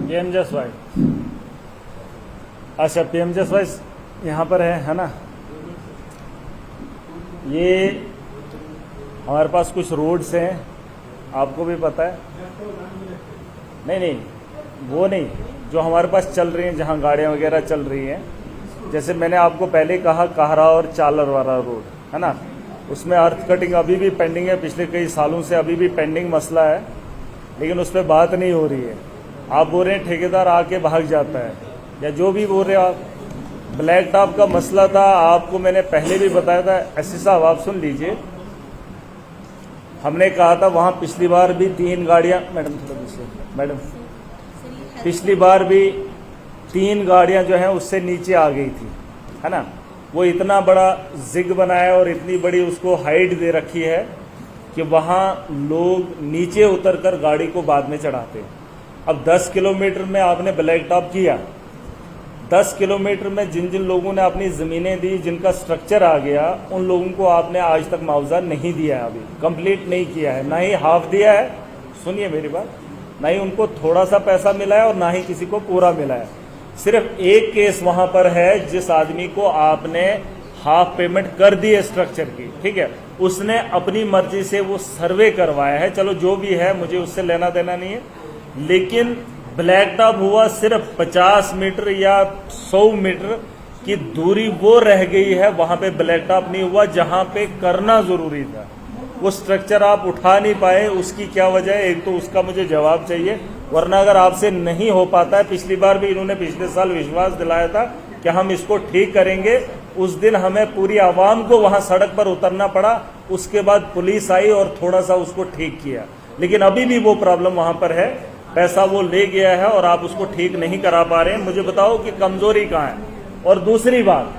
PMJSY। अच्छा, PMJSY यहाँ पर है ना। ये हमारे पास कुछ रोड्स हैं, आपको भी पता है। नहीं, वो नहीं, जो हमारे पास चल रही हैं, जहाँ गाड़ियाँ वगैरह चल रही हैं। जैसे मैंने आपको पहले कहा, काहरा और चालर वाला रोड है ना, उसमें अर्थ कटिंग अभी भी पेंडिंग है, पिछले कई सालों से अभी भी पेंडिंग मसला है, लेकिन उस पर बात नहीं हो रही है। आप बोल रहे हैं ठेकेदार आके भाग जाता है, या जो भी बोल रहे हैं आप। ब्लैक टॉप का मसला था, आपको मैंने पहले भी बताया था। एसपी साहब आप सुन लीजिए, हमने कहा था वहाँ पिछली बार भी 3 गाड़ियाँ, मैडम थोड़ा पीछे, मैडम, पिछली बार भी 3 गाड़ियाँ जो हैं उससे नीचे आ गई थी, है ना। वो इतना बड़ा जिग बनाया और इतनी बड़ी उसको हाइट दे रखी है कि वहाँ लोग नीचे उतरकर गाड़ी को बाद में चढ़ाते हैं। अब 10 किलोमीटर में आपने ब्लैक टॉप किया, 10 किलोमीटर में जिन जिन लोगों ने अपनी ज़मीनें दी, जिनका स्ट्रक्चर आ गया, उन लोगों को आपने आज तक मुआवजा नहीं दिया है, अभी कंप्लीट नहीं किया है, ना ही हाफ दिया है। सुनिए मेरी बात, ना ही उनको थोड़ा सा पैसा मिला है और ना ही किसी को पूरा मिला है। सिर्फ एक केस वहां पर है जिस आदमी को आपने हाफ पेमेंट कर दी है स्ट्रक्चर की, ठीक है, उसने अपनी मर्जी से वो सर्वे करवाया है। चलो जो भी है, मुझे उससे लेना देना नहीं है, लेकिन ब्लैक टॉप हुआ सिर्फ 50 मीटर या 100 मीटर की दूरी वो रह गई है, वहां पे ब्लैक टॉप नहीं हुआ जहां पे करना जरूरी था। वो स्ट्रक्चर आप उठा नहीं पाए, उसकी क्या वजह है? एक तो उसका मुझे जवाब चाहिए, वरना अगर आपसे नहीं हो पाता है, पिछली बार भी इन्होंने पिछले साल विश्वास दिलाया था कि हम इसको ठीक करेंगे, उस दिन हमें पूरी आवाम को वहां सड़क पर उतरना पड़ा, उसके बाद पुलिस आई और थोड़ा सा उसको ठीक किया, लेकिन अभी भी वो प्रॉब्लम वहां पर है। पैसा वो ले गया है और आप उसको ठीक नहीं करा पा रहे हैं। मुझे बताओ कि कमजोरी कहाँ है। और दूसरी बात,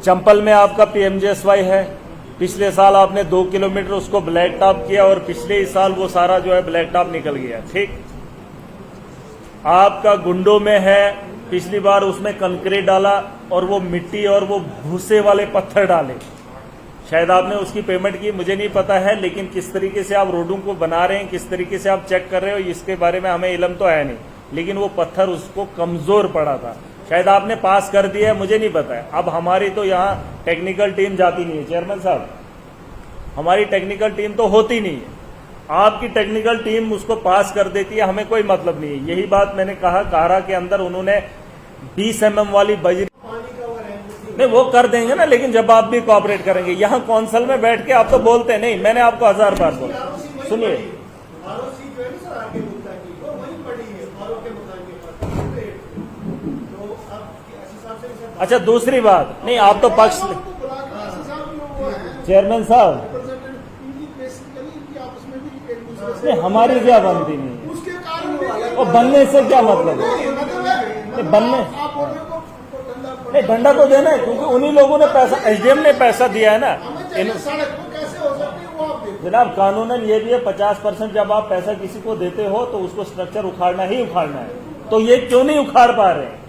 चंपल में आपका PMJSY है, पिछले साल आपने 2 किलोमीटर उसको ब्लैक टॉप किया और पिछले ही साल वो सारा जो है ब्लैक टॉप निकल गया, ठीक। आपका गुंडों में है, पिछली बार उसमें कंक्रीट डाला और वो मिट्टी और वो भूसे वाले पत्थर डाले, शायद आपने उसकी पेमेंट की, मुझे नहीं पता है, लेकिन किस तरीके से आप रोडों को बना रहे हैं, किस तरीके से आप चेक कर रहे हो, इसके बारे में हमें इल्म तो है नहीं, लेकिन वो पत्थर उसको कमजोर पड़ा था, शायद आपने पास कर दिया है, मुझे नहीं पता है। अब हमारी तो यहाँ टेक्निकल टीम जाती नहीं है, चेयरमैन साहब, हमारी टेक्निकल टीम तो होती नहीं है, आपकी टेक्निकल टीम उसको पास कर देती है, हमें कोई मतलब नहीं है। यही बात मैंने कहा, कारा के अंदर उन्होंने 20 mm वाली बजरी, नहीं वो कर देंगे ना, लेकिन जब आप भी कोऑपरेट करेंगे। यहाँ कौंसल में बैठ के आप तो बोलते नहीं, मैंने आपको 1000 बार बोला, सुनिए। अच्छा दूसरी बात, नहीं आप तो पक्ष, चेयरमैन साहब, नहीं हमारी क्या बनती नहीं, और बनने से क्या मतलब है? बनने नहीं, डंडा तो देना है, क्योंकि उन्हीं लोगों ने पैसा, SDM ने पैसा दिया है ना। जनाब कानूनन ये भी है 50% जब आप पैसा किसी को देते हो तो उसको स्ट्रक्चर उखाड़ना ही उखाड़ना है, तो ये क्यों नहीं उखाड़ पा रहे हैं?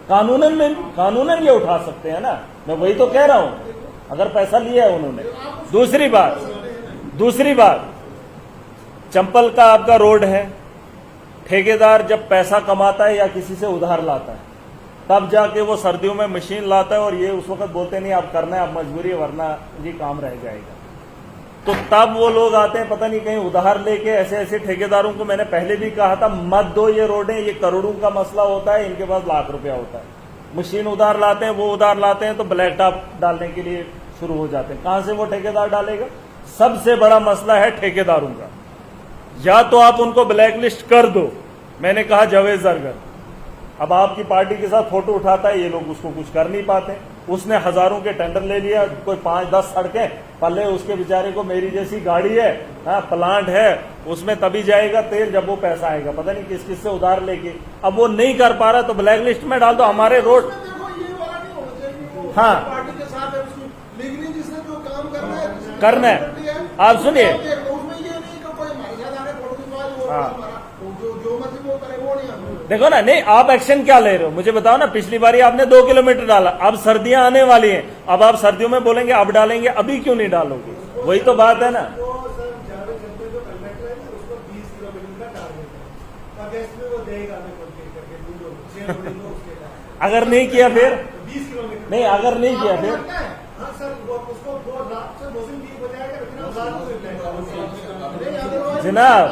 कानूनन ये उठा सकते हैं ना, मैं वही तो कह रहा हूं, अगर पैसा लिया है उन्होंने। दूसरी बात, चंपल का आपका रोड है, ठेकेदार जब पैसा कमाता है या किसी से उधार लाता है, तब जाके वो सर्दियों में मशीन लाता है और ये उस वक्त बोलते नहीं आप करना है, आप मजबूरी है, वरना जी काम रह जाएगा। तो तब वो लोग आते हैं पता नहीं कहीं उधार लेके। ऐसे ऐसे ठेकेदारों को मैंने पहले भी कहा था, मत दो ये रोडें, ये करोड़ों का मसला होता है, इनके पास लाख रुपया होता है, मशीन उधार लाते हैं, वो उधार लाते हैं तो ब्लैक टॉप डालने के लिए शुरू हो जाते हैं। कहां से वो ठेकेदार डालेगा? सबसे बड़ा मसला है ठेकेदारों का, या तो आप उनको ब्लैक लिस्ट कर दो। मैंने कहा जावेद जरगर, अब आपकी पार्टी के साथ फोटो उठाता है, ये लोग उसको कुछ कर नहीं पाते। उसने हजारों के टेंडर ले लिया, कोई 5-10 सड़कें पल्ले उसके बेचारे को, मेरी जैसी गाड़ी है, हाँ प्लांट है, उसमें तभी जाएगा तेल जब वो पैसा आएगा, पता नहीं किस किस से उधार लेके। अब वो नहीं कर पा रहा तो ब्लैक लिस्ट में डाल दो। हमारे रोड, हाँ करना है, आप सुनिए, हाँ देखो ना, नहीं आप एक्शन क्या ले रहे हो मुझे बताओ ना। पिछली बारी आपने 2 किलोमीटर डाला, अब सर्दियां आने वाली हैं, अब आप सर्दियों में बोलेंगे अब डालेंगे, अभी क्यों नहीं डालोगे? वही तो बात है ना। अगर नहीं किया फिर 20 किलोमीटर नहीं, अगर नहीं किया फिर जनाब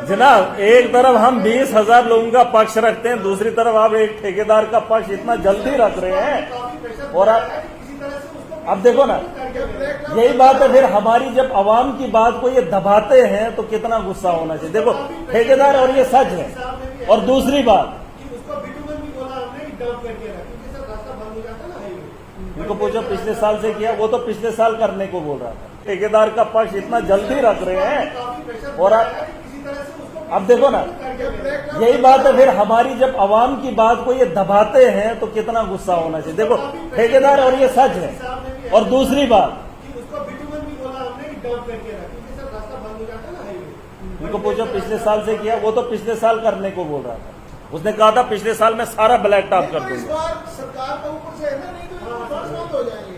जनाब, एक तरफ हम 20,000 लोगों का पक्ष रखते हैं, दूसरी तरफ आप एक ठेकेदार का पक्ष इतना जल्दी रख रहे हैं। और अब देखो ना, यही बात है फिर हमारी, जब आवाम की बात को ये दबाते हैं तो कितना गुस्सा होना चाहिए। देखो ठेकेदार, और ये सच है। और दूसरी बात, उनको पूछो पिछले साल से किया, वो तो पिछले साल करने को बोल रहा था। ठेकेदार का पक्ष इतना जल्दी रख रहे हैं। और अब देखो ना, यही बात है फिर हमारी, जब आवाम की बात को ये दबाते हैं तो कितना गुस्सा होना चाहिए। देखो ठेकेदार, और ये सच है। और दूसरी बात, उनको पूछो पिछले साल से किया, वो तो पिछले साल करने को बोल रहा था। उसने कहा था पिछले साल मैं सारा ब्लैक टॉप कर दूंगा।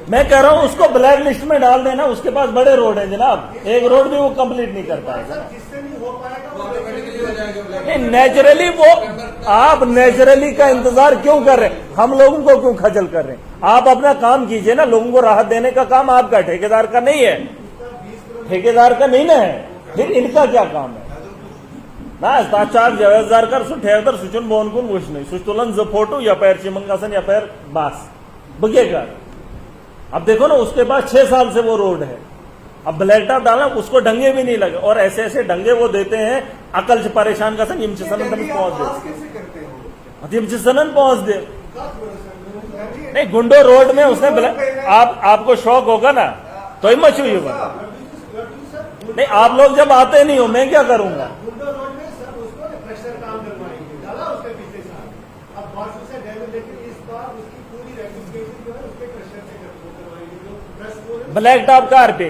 मैं कह रहा हूँ उसको ब्लैक लिस्ट में डाल देना, उसके पास बड़े रोड हैं जनाब, एक रोड भी वो कंप्लीट नहीं कर पाएगा। नेचुरली वो, आप नेचुरली का इंतजार क्यों कर रहे हैं? हम लोगों को क्यों खजल कर रहे हैं? आप अपना काम कीजिए ना, लोगों को राहत देने का काम आपका, ठेकेदार का नहीं है। ठेकेदार का नहीं ना है, फिर इनका क्या काम है ना? ताचार जवेजदार कर सु ठेकेदार सुचुन बोनकुन वुश नहीं सुचतुलन ज फोटो या पैर चिमंगासन या पैर बास बगेगा। अब देखो ना, उसके पास 6 साल से वो रोड है। अब ब्लैक टॉप डालना, उसको डंगे भी नहीं लगे, और ऐसे ऐसे डंगे वो देते हैं, अकल से परेशान का सन इमचसनन पहुंच दे, इमचसनन पहुंच दे। नहीं, गुंडो रोड में उसने आपको शौक होगा ना तो ही मच हुई होगा। नहीं, आप लोग जब आते नहीं हो, मैं क्या करूंगा? ब्लैक टॉप कार पे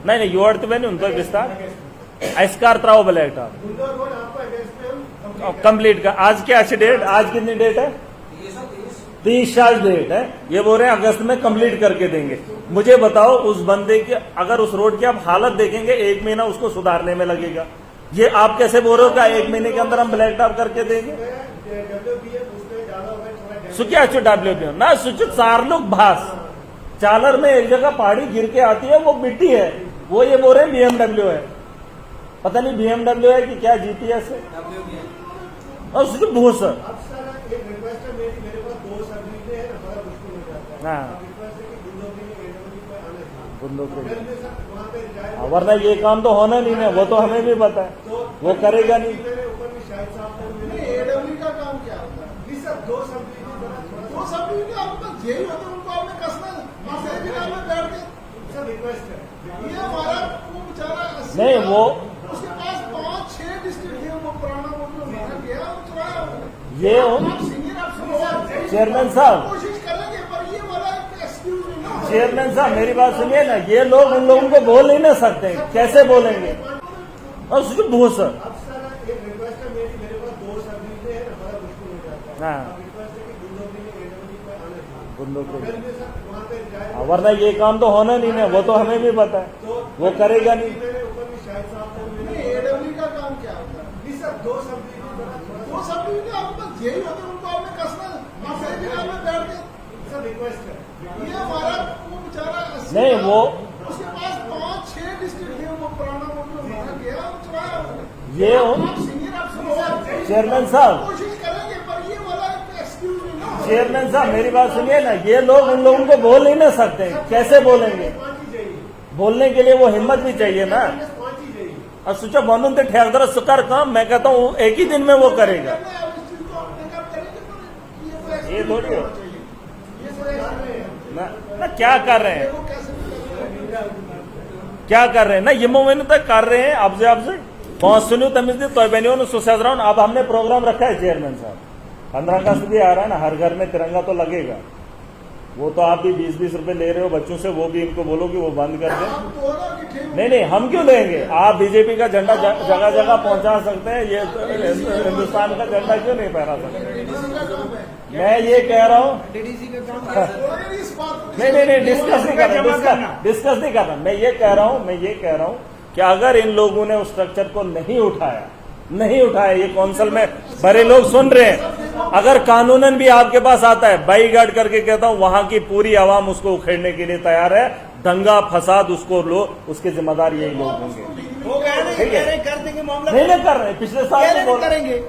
नहीं युवड़ तो मैंने उनको विस्तार आइस्कार त्राओ ब्लैक टॉप कंप्लीट का। आज क्या अच्छी डेट, आज कितनी डेट है? 30 डेट है। ये बोल रहे हैं अगस्त में कंप्लीट करके देंगे। मुझे बताओ, उस बंदे की अगर उस रोड की आप हालत देखेंगे, 1 महीना उसको सुधारने में लगेगा। ये आप कैसे बोल रहे हो क्या 1 महीने के अंदर हम ब्लैक टॉप करके देंगे? सुखिया WP ना सुचित 4 लोग भास चालर में एक जगह पहाड़ी गिर के आती है, वो मिट्टी है, वो ये बोल रहे हैं BMW है। पता नहीं BMW है कि क्या GPS है। और सुचित भूस वरना ये काम तो होना नहीं है, वो तो हमें भी पता है, वो करेगा नहीं। का काम क्या होता है? दो सब यही होते उनको आपने कसना में बैठ के ये हमारा वो बेचारा नहीं, वो उसके पास 5-6 डिस्ट्रिक्ट है, वो पुराना वो जो गया ये चेयरमैन साहब, कोशिश करेंगे, पर ये वाला एक्सक्यूज नहीं। चेयरमैन साहब मेरी बात सुनिए ना, ये लोग उन लोगों को बोल ही नहीं सकते, कैसे बोलेंगे? और सुचित भूस वरना ये काम तो होना नहीं है, वो तो हमें भी पता है, वो करेगा नहीं। AW का काम क्या होता है? दो सब यही होते उनको आपने कसना में बैठ के ये हमारा वो बेचारा नहीं, वो उसके पास 5-6 डिस्ट्रिक्ट है, वो पुराना वो जो गया ये चेयरमैन साहब, कोशिश करेंगे, पर ये वाला एक्सक्यूज नहीं। चेयरमैन साहब मेरी बात सुनिए ना, ये लोग उन लोगों को बोल ही नहीं सकते, कैसे बोलेंगे? बोलने के लिए वो हिम्मत भी चाहिए ना। और सोचो बनून तो ठेकेदार सुकार काम, मैं कहता हूँ एक ही दिन में वो करेगा। ये थोड़ी हो ना क्या कर रहे हैं, क्या कर रहे हैं ना, ये मोमेंट तक कर रहे हैं। अब से बहुत सुनियो तमीज दी तो बनियो सुशाद राउंड। अब हमने प्रोग्राम रखा है चेयरमैन साहब, 15 अगस्त भी आ रहा है ना, हर घर में तिरंगा तो लगेगा। वो तो आप भी 20-20 रुपए ले रहे हो बच्चों से, वो भी इनको बोलो कि वो बंद कर दें। नहीं, हम क्यों लेंगे? आप बीजेपी का झंडा जगह जगह पहुंचा सकते हैं, ये हिंदुस्तान का झंडा क्यों नहीं फहरा सकते? मैं ये कह रहा हूँ नहीं डिस्कस नहीं कर रहा, डिस्कस नहीं कर रहा। मैं ये कह रहा हूँ कि अगर इन लोगों ने उस स्ट्रक्चर को नहीं उठाया, ये कौंसिल में बड़े लोग सुन रहे हैं, अगर कानूनन भी आपके पास आता है, बाईगार्ड करके कहता हूं, वहां की पूरी आवाम उसको उखेड़ने के लिए तैयार है, दंगा फसाद उसको लो, उसके जिम्मेदार यही लोग होंगे। हो गया ना, ठीक है। कर देंगे मामला, नहीं कर रहे, पिछले साल नहीं बोल करेंगे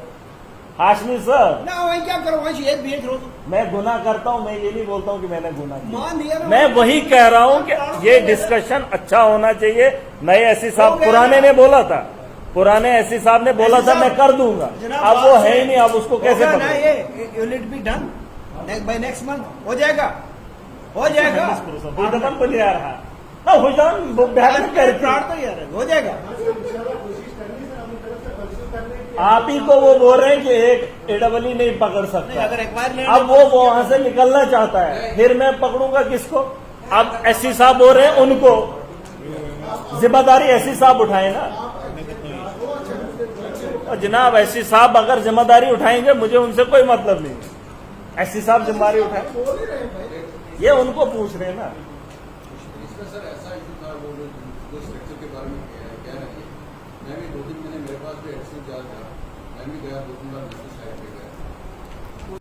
हाशमी सर, ना, वही क्या करो, वही शेयर भेज रो, मैं गुनाह करता हूं, मैं ये नहीं बोलता हूं कि मैंने गुनाह किया, मान दिया ना, मैं वही कह रहा हूं कि ये डिस्कशन अच्छा होना चाहिए। नए एससी साहब पुराने ने बोला था, पुराने एससी साहब ने बोला था मैं कर दूंगा, अब वो है ही नहीं, अब उसको कैसे होगा ना, पकड़े? ये unit be done by next month, हो जाएगा, हो जाएगा, हुजमान बोले यार, हाँ हुजमान बिहार में कर तो यार हो जाएगा। आप ही को वो बोल रहे हैं कि एक एडबली नहीं पकड़ सकता, अगर एक्वायर अब वो वहां से निकलना चाहता है, फिर मैं पकड़ूंगा किसको? अब एससी साहब बोल रहे हैं उनको जिम्मेदारी एससी साहब उठाए ना, और जनाब एससी साहब अगर जिम्मेदारी उठाएंगे मुझे उनसे कोई मतलब नहीं, एससी साहब जिम्मेदारी उठाए, ये उनको पूछ रहे हैं ना। इसमें सर ऐसा इशू था, वो जो स्ट्रक्चर के बारे में कह रहे हैं, मैं भी 2 दिन मैंने, मेरे पास भी एडिशनल चार्ज था, मैं भी गया 2-3 बार नेशनल साइड पे गया,